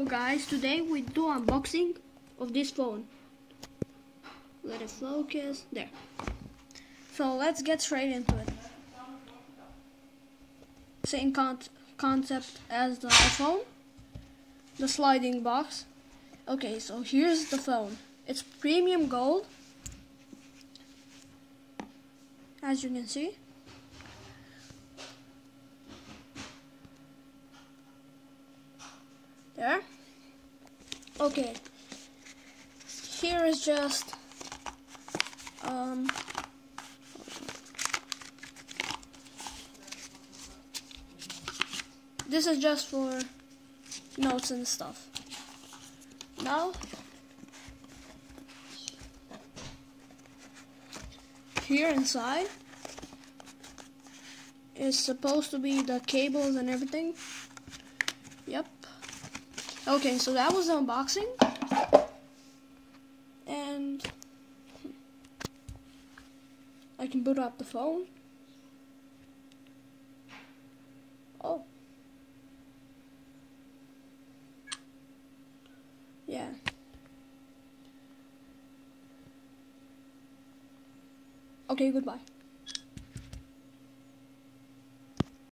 So guys, today we do unboxing of this phone. Let it focus. There. So let's get straight into it. Same concept as the iPhone. The sliding box. Okay, so here's the phone. It's premium gold, as you can see. There. Okay. Here is just this is just for notes and stuff. Now here inside is supposed to be the cables and everything. Yep. Okay, so that was the unboxing. And I can boot up the phone. Oh. Yeah. Okay, goodbye.